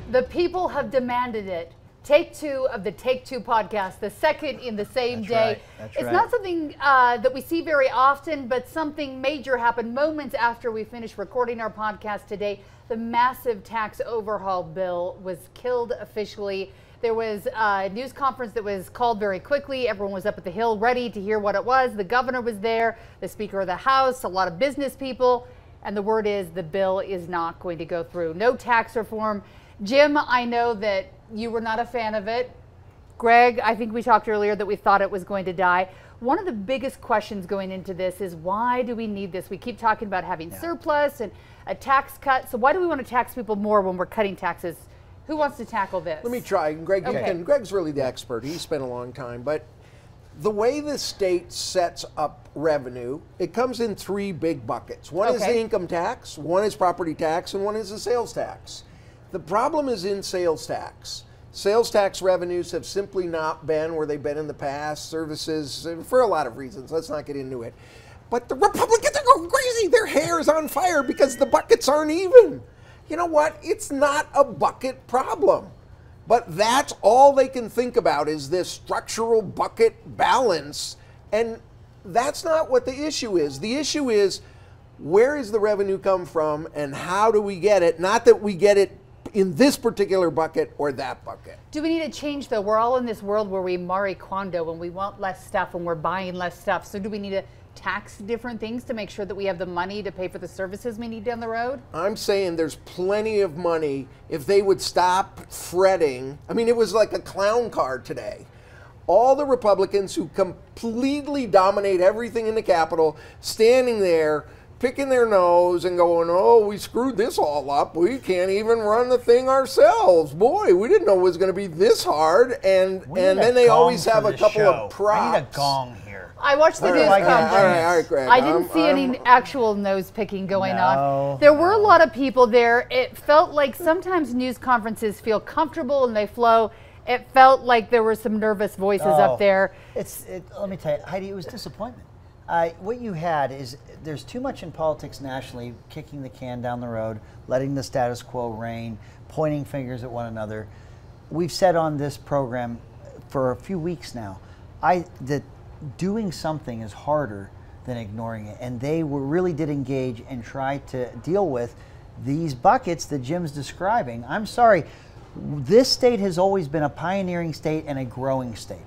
The people have demanded it. Take two of the Take Two podcast, the second in the same day. It's not something that we see very often, but something major happened moments after we finished recording our podcast today. The massive tax overhaul bill was killed officially. There was a news conference that was called very quickly. Everyone was up at the Hill ready to hear what it was. The governor was there, the Speaker of the House, a lot of business people. And the word is the bill is not going to go through. No tax reform. Jim, I know that you were not a fan of it. Greg, I think we talked earlier that we thought it was going to die. One of the biggest questions going into this is, why do we need this? We keep talking about having surplus and a tax cut. So why do we want to tax people more when we're cutting taxes? Who wants to tackle this? Let me try. Greg, you can. Greg's really the expert. He spent a long time. But the way the state sets up revenue, it comes in three big buckets. One is the income tax, one is property tax, and one is the sales tax. The problem is in sales tax. Sales tax revenues have simply not been where they've been in the past. Services, for a lot of reasons. Let's not get into it. But the Republicans are going crazy. Their hair is on fire because the buckets aren't even. You know what? It's not a bucket problem. But that's all they can think about is this structural bucket balance. And that's not what the issue is. The issue is, where is the revenue come from and how do we get it? Not that we get it in this particular bucket or that bucket. Do we need to change, though? We're all in this world where we Marie Kondo and we want less stuff and we're buying less stuff. So do we need to tax different things to make sure that we have the money to pay for the services we need down the road? I'm saying there's plenty of money if they would stop fretting. I mean, it was like a clown car today. All the Republicans who completely dominate everything in the Capitol standing there picking their nose and going, oh, we screwed this all up. We can't even run the thing ourselves. Boy, we didn't know it was going to be this hard. And then they always have a couple of props. I need a gong here. I watched the news conference. All right, Greg. I didn't see any actual nose picking going on. There were a lot of people there. It felt like sometimes news conferences feel comfortable and they flow. It felt like there were some nervous voices up there. Let me tell you, Heidi, it was disappointment. What you had is there's too much in politics nationally, kicking the can down the road, letting the status quo reign, pointing fingers at one another. We've said on this program for a few weeks now that doing something is harder than ignoring it. And they really did engage and try to deal with these buckets that Jim's describing. I'm sorry, this state has always been a pioneering state and a growing state.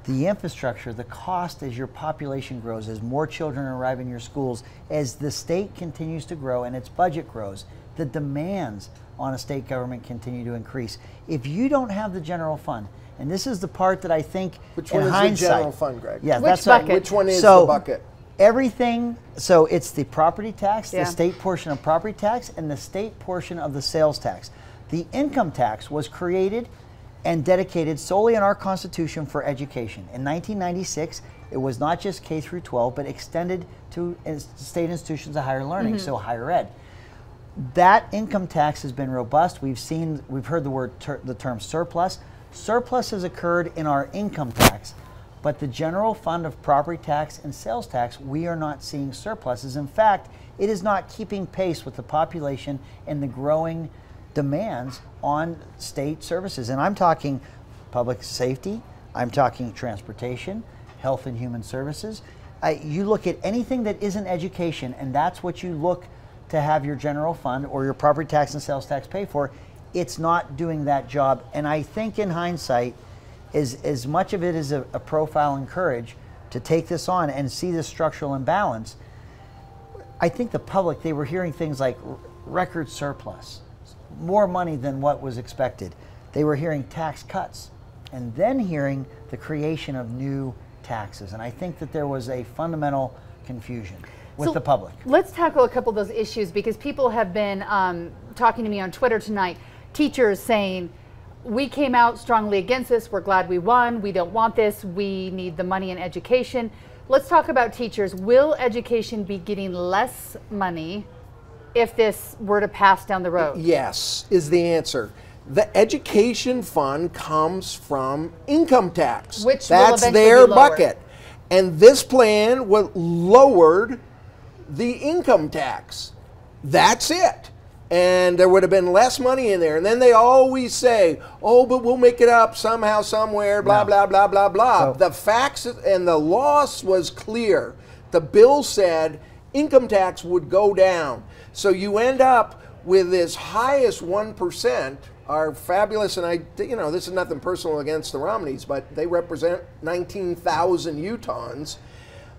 The infrastructure, the cost as your population grows, as more children arrive in your schools, as the state continues to grow and its budget grows, the demands on a state government continue to increase. If you don't have the general fund, and this is the part that I think Which one is the general fund, Greg? Yeah, Which bucket? Which one is the bucket? Everything, so it's the property tax, the state portion of property tax, and the state portion of the sales tax. The income tax was created and dedicated solely in our Constitution for education. In 1996, it was not just K through 12, but extended to state institutions of higher learning, so higher ed. That income tax has been robust. We've heard the term surplus. Surplus has occurred in our income tax, but the general fund of property tax and sales tax, we are not seeing surpluses. In fact, it is not keeping pace with the population and the growing demands on state services. And I'm talking public safety, I'm talking transportation, health and human services. You look at anything that isn't education, and that's what you look to have your general fund or your property tax and sales tax pay for, it's not doing that job. And I think in hindsight, as much of it is a profile and courage to take this on and see this structural imbalance, I think the public, they were hearing things like record surplus, more money than what was expected. They were hearing tax cuts and then hearing the creation of new taxes. And I think that there was a fundamental confusion with the public. Let's tackle a couple of those issues because people have been talking to me on Twitter tonight, teachers saying, we came out strongly against this, we're glad we won, we don't want this, we need the money in education. Let's talk about teachers. Will education be getting less money if this were to pass down the road? Yes, is the answer. The education fund comes from income tax. Which That's will their be lowered. bucket. And this plan lowered the income tax. That's it. and there would have been less money in there. And then they always say, oh, but we'll make it up somehow, somewhere, blah, blah, blah, blah, blah. So the facts and the loss was clear. The bill said income tax would go down. So you end up with this highest 1%, are fabulous, and this is nothing personal against the Romneys, but they represent 19,000 Utahns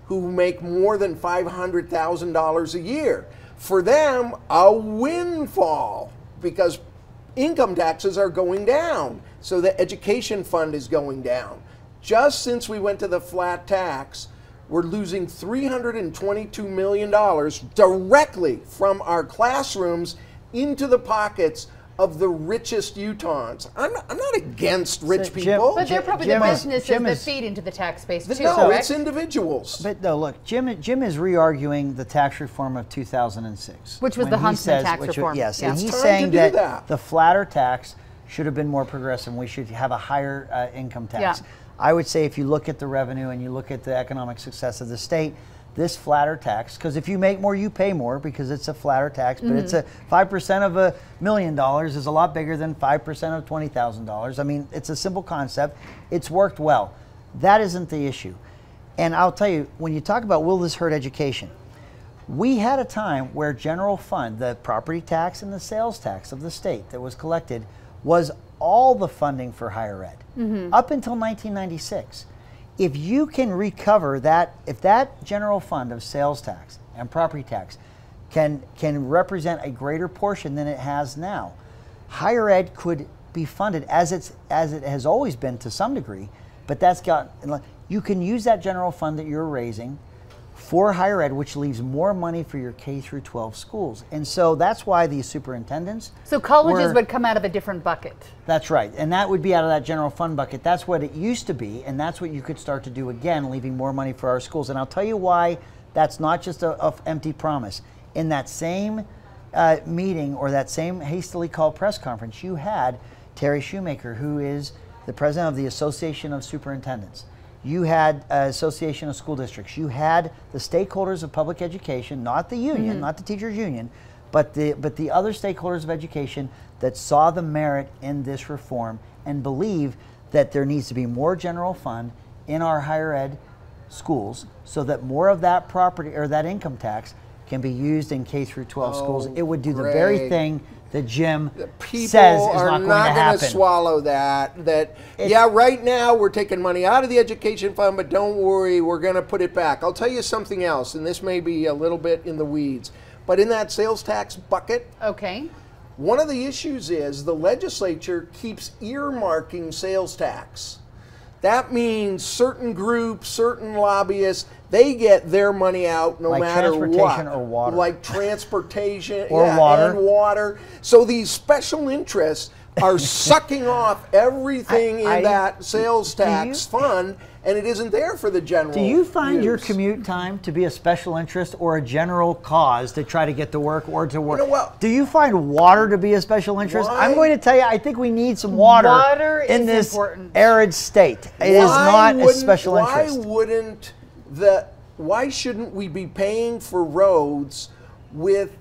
who make more than $500,000 a year. For them, a windfall, because income taxes are going down. So the education fund is going down. Just since we went to the flat tax, we're losing $322 million directly from our classrooms into the pockets of the richest Utahns. I'm not against rich people. But they're probably the businesses that feed into the tax base too, No, it's individuals. But no, look, Jim is re-arguing the tax reform of 2006. Which was the Huntsman tax reform. Yes, and he's saying that the flatter tax should have been more progressive and we should have a higher income tax. Yeah. I would say if you look at the revenue and you look at the economic success of the state, this flatter tax, because if you make more, you pay more because it's a flatter tax, but it's a 5% of $1 million is a lot bigger than 5% of $20,000. I mean, it's a simple concept. It's worked well. That isn't the issue. And I'll tell you, when you talk about will this hurt education, we had a time where general fund, the property tax and the sales tax of the state that was collected, was all the funding for higher ed up until 1996. If you can recover that, if that general fund of sales tax and property tax can represent a greater portion than it has now, higher ed could be funded as it has always been to some degree, but you can use that general fund that you're raising for higher ed, which leaves more money for your K through 12 schools. And so that's why these superintendents. So colleges would come out of a different bucket. That's right. And that would be out of that general fund bucket. That's what it used to be. And that's what you could start to do again, leaving more money for our schools. And I'll tell you why that's not just a empty promise. In that same meeting or that same hastily called press conference, you had Terry Shoemaker, who is the president of the Association of Superintendents. You had Association of School Districts. You had the stakeholders of public education, not the union, not the teachers union, but the other stakeholders of education that saw the merit in this reform and believe that there needs to be more general fund in our higher ed schools so that more of that property or that income tax can be used in K through 12 schools. It would do the very thing that Jim says is not going to happen. People are not going to swallow that. Yeah, right now we're taking money out of the education fund, but don't worry, we're going to put it back. I'll tell you something else, and this may be a little bit in the weeds, but in that sales tax bucket, one of the issues is the legislature keeps earmarking sales tax. That means certain groups, certain lobbyists, they get their money out no matter what. Like transportation or water. Like transportation or water. And water. So these special interests are sucking off everything in that sales tax fund, and it isn't there for the general Do you find use. your commute time to be a special interest or a general cause to try to get to work or to work? You know what? Do you find water to be a special interest? I'm going to tell you, I think we need some water in this arid state. It is not a special interest. Why shouldn't we be paying for roads with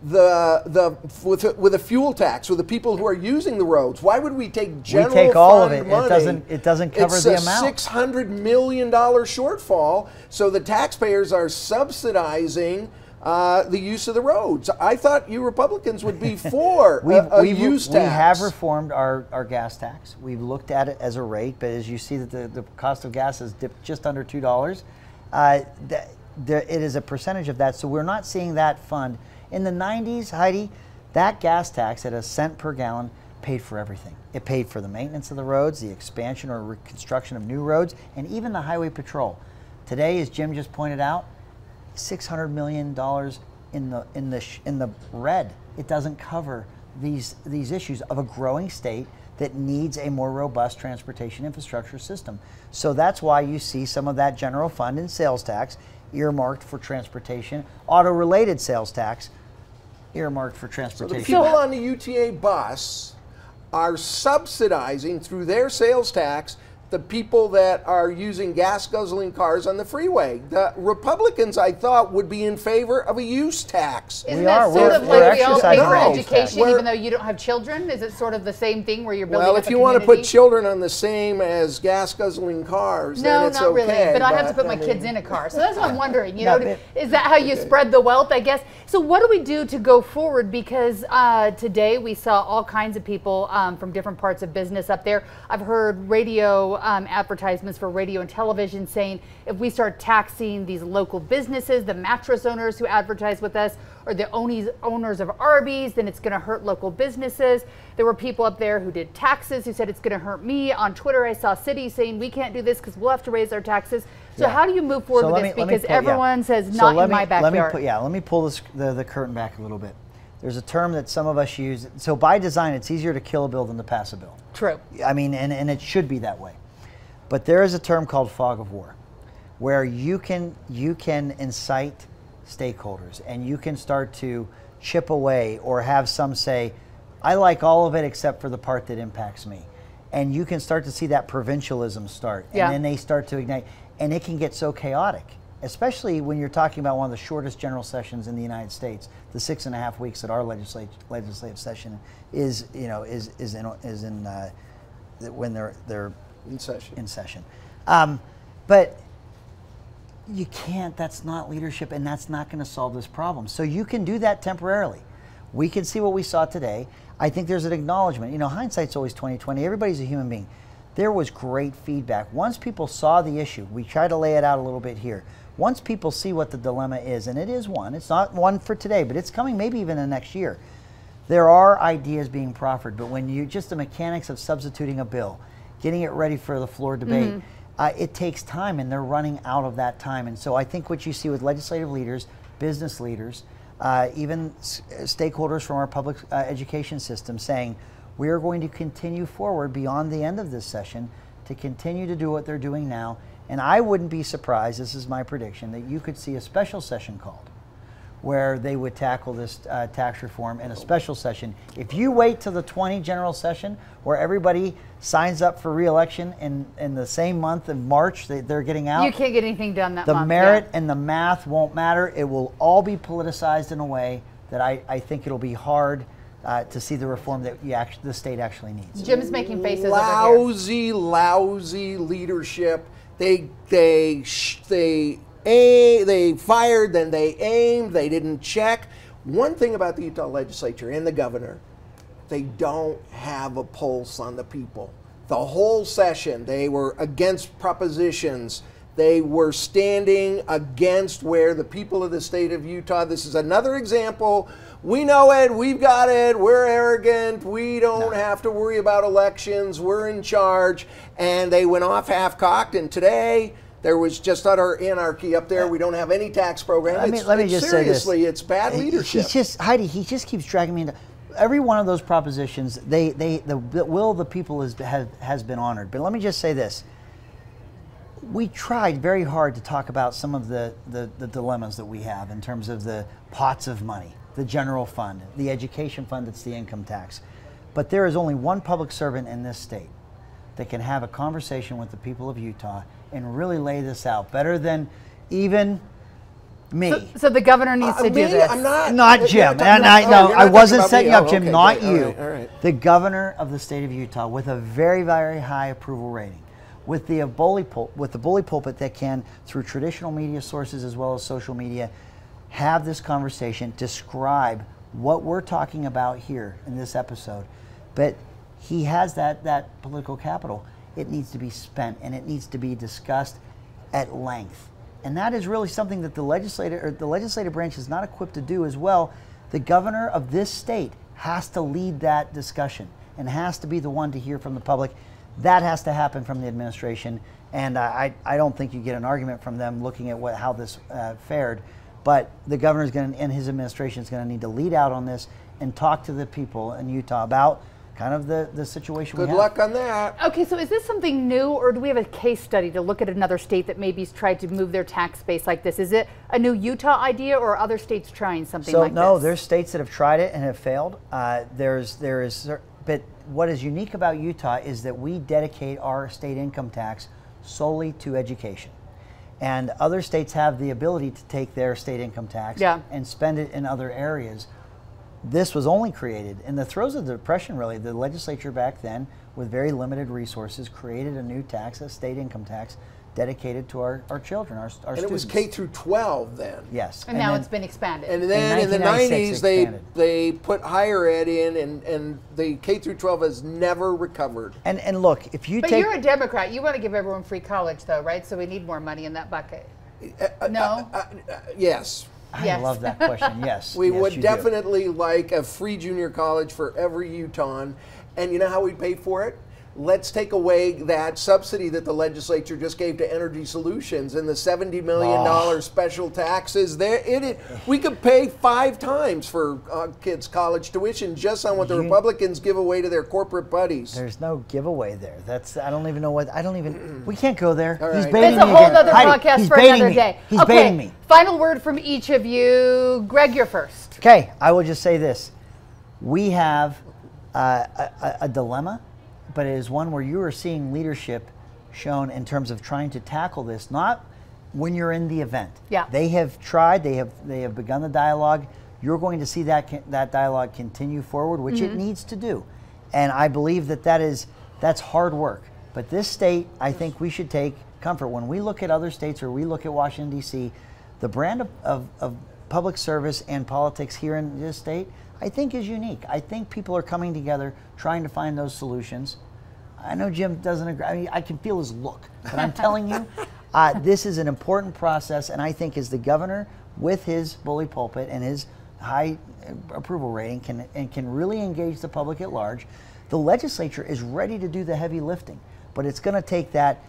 with a fuel tax with the people who are using the roads? Why would we take general fund all of it? Money? It doesn't cover the amount. It's a $600 million shortfall. So the taxpayers are subsidizing the use of the roads. I thought you Republicans would be for a use tax. We have reformed our gas tax. We've looked at it as a rate, but as you see that the cost of gas has dipped just under $2. It is a percentage of that, so we're not seeing that fund. In the 90s, Heidi, that gas tax at $0.01 per gallon paid for everything. It paid for the maintenance of the roads, the expansion or reconstruction of new roads, and even the highway patrol. Today, as Jim just pointed out, $600 million in the red. It doesn't cover these issues of a growing state that needs a more robust transportation infrastructure system. So that's why you see some of that general fund and sales tax earmarked for transportation, auto-related sales tax earmarked for transportation. So the people on the UTA bus are subsidizing through their sales tax the people that are using gas guzzling cars on the freeway. The Republicans, I thought, would be in favor of a use tax. Isn't that sort of like we all pay for education even though you don't have children? Is it sort of the same thing where you're building up a community? Well, if you want to put children on the same as gas guzzling cars, then it's okay. No, not really, but I have to put my kids in a car. So that's what I'm wondering, you know, is that how you spread the wealth, I guess? So what do we do to go forward? Because today we saw all kinds of people from different parts of business up there. I've heard radio advertisements for radio and television saying if we start taxing these local businesses, the mattress owners who advertise with us, or the owners of Arby's, then it's going to hurt local businesses. There were people up there who did taxes who said it's going to hurt me. On Twitter, I saw cities saying we can't do this because we'll have to raise our taxes. So how do you move forward with this? Because everyone says not in my backyard. Let me pull the curtain back a little bit. There's a term that some of us use. So by design, it's easier to kill a bill than to pass a bill. True. I mean, and it should be that way. But there is a term called fog of war, where you can incite stakeholders and you can start to chip away or have some say, I like all of it except for the part that impacts me. And you can start to see that provincialism start. And then they start to ignite. And it can get so chaotic, especially when you're talking about one of the shortest general sessions in the United States. The 6.5 weeks that our legislative session is, you know, is in when they're in session. But you can't, that's not leadership, and that's not going to solve this problem. So you can do that temporarily. We can see what we saw today. I think there's an acknowledgement. You know, hindsight's always 20/20. Everybody's a human being. There was great feedback. Once people saw the issue, we try to lay it out a little bit here. Once people see what the dilemma is, and it is one, it's not one for today, but it's coming maybe even the next year. There are ideas being proffered, but when you just the mechanics of substituting a bill, getting it ready for the floor debate, it takes time, and they're running out of that time. And so I think what you see with legislative leaders, business leaders, even stakeholders from our public education system saying, we are going to continue forward beyond the end of this session to continue to do what they're doing now. And I wouldn't be surprised, this is my prediction, that you could see a special session called where they would tackle this tax reform in a special session. If you wait till the 20 general session where everybody signs up for re-election in the same month of March they're getting out, you can't get anything done that month. The merit and the math won't matter. It will all be politicized in a way that I think it'll be hard to see the reform that the state actually needs. Jim's making faces over here. Lousy leadership. They fired, then they aimed, they didn't check. One thing about the Utah legislature and the governor, they don't have a pulse on the people. The whole session, they were against propositions. They were standing against where the people of the state of Utah, this is another example. We know it, we've got it, we're arrogant, we don't have to worry about elections, we're in charge. And they went off half-cocked, and today there was just utter anarchy up there. We don't have any tax program. Let me just seriously, say this. It's bad leadership. Heidi, he just keeps dragging me into every one of those propositions. The will of the people has been honored. But let me just say this. We tried very hard to talk about some of the dilemmas that we have in terms of the pots of money, the general fund, the education fund that's the income tax. But there is only one public servant in this state that can have a conversation with the people of Utah and really lay this out better than even me. So the governor needs to do this. I'm not Jim. I wasn't setting up Jim, okay, not great. you. All right. The governor of the state of Utah with a very, very high approval rating, with the bully pulpit that can, through traditional media sources as well as social media, have this conversation, describe what we're talking about here in this episode. But he has that political capital. It needs to be spent, and it needs to be discussed at length. And that is really something that the legislative branch is not equipped to do as well. The governor of this state has to lead that discussion and has to be the one to hear from the public. That has to happen from the administration. And I don't think you get an argument from them looking at how this fared. But the governor and his administration is going to need to lead out on this and talk to the people in Utah about kind of the situation we have. Good luck on that. Okay, so is this something new, or do we have a case study to look at another state that maybe's tried to move their tax base like this? Is it a new Utah idea, or are other states trying something like this? So no, there's states that have tried it and have failed. There is but what is unique about Utah is that we dedicate our state income tax solely to education. And other states have the ability to take their state income tax and spend it in other areas. This was only created in the throes of the Depression, really. The legislature back then, with very limited resources, created a new tax, a state income tax, dedicated to our children, our students. And it was K through 12 then. Yes. And now it's been expanded. And then in the 90s, they put higher ed in, and the K through 12 has never recovered. And look, if you But you're a Democrat. You want to give everyone free college, though, right? So we need more money in that bucket. No? Yes. I love that question, yes. We would definitely like a free junior college for every Utahn. And you know how we'd pay for it? Let's take away that subsidy that the legislature just gave to Energy Solutions and the $70 million special taxes. We could pay 5 times for kids' college tuition just on what the Republicans give away to their corporate buddies. There's no giveaway there. I don't even know what, we can't go there. Right. He's baiting me. That's a whole other podcast for another day. He's baiting me. Final word from each of you. Greg, you're first. Okay, I will just say this. We have a dilemma, but it is one where you are seeing leadership shown in terms of trying to tackle this, not when you're in the event. Yeah. They have tried, they have begun the dialogue. You're going to see that dialogue continue forward, which it needs to do. And I believe that's hard work. But this state, I think we should take comfort. When we look at other states or we look at Washington, D.C., the brand of public service and politics here in this state, I think is unique. I think people are coming together trying to find those solutions. I know Jim doesn't agree. I mean, I can feel his look, but I'm telling you, this is an important process, and I think as the governor, with his bully pulpit and his high approval rating, can really engage the public at large, the legislature is ready to do the heavy lifting. But it's going to take that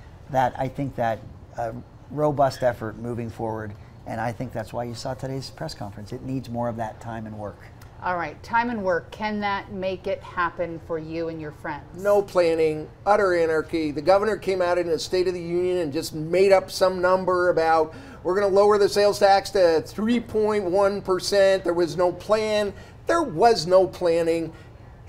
robust effort moving forward, and I think that's why you saw today's press conference. It needs more of that time and work. All right, time and work. Can that make it happen for you and your friends? No planning, utter anarchy. The governor came out in a State of the Union and just made up some number about we're going to lower the sales tax to 3.1%. There was no plan. There was no planning.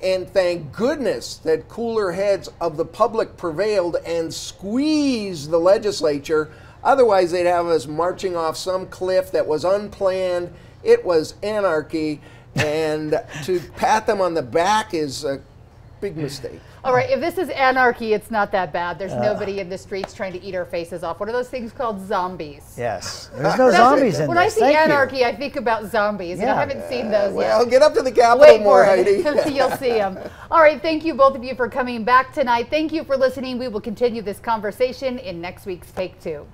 And thank goodness that cooler heads of the public prevailed and squeezed the legislature. Otherwise, they'd have us marching off some cliff that was unplanned. It was anarchy. And to pat them on the back is a big mistake. All right, if this is anarchy, it's not that bad. There's nobody in the streets trying to eat our faces off. What are those things called? Zombies. Yes, there's no zombies in this. When I see anarchy, I think about zombies, and I haven't seen those yet. Well, get up to the Capitol more, Heidi. You'll see them. All right, thank you both of you for coming back tonight. Thank you for listening. We will continue this conversation in next week's Take Two.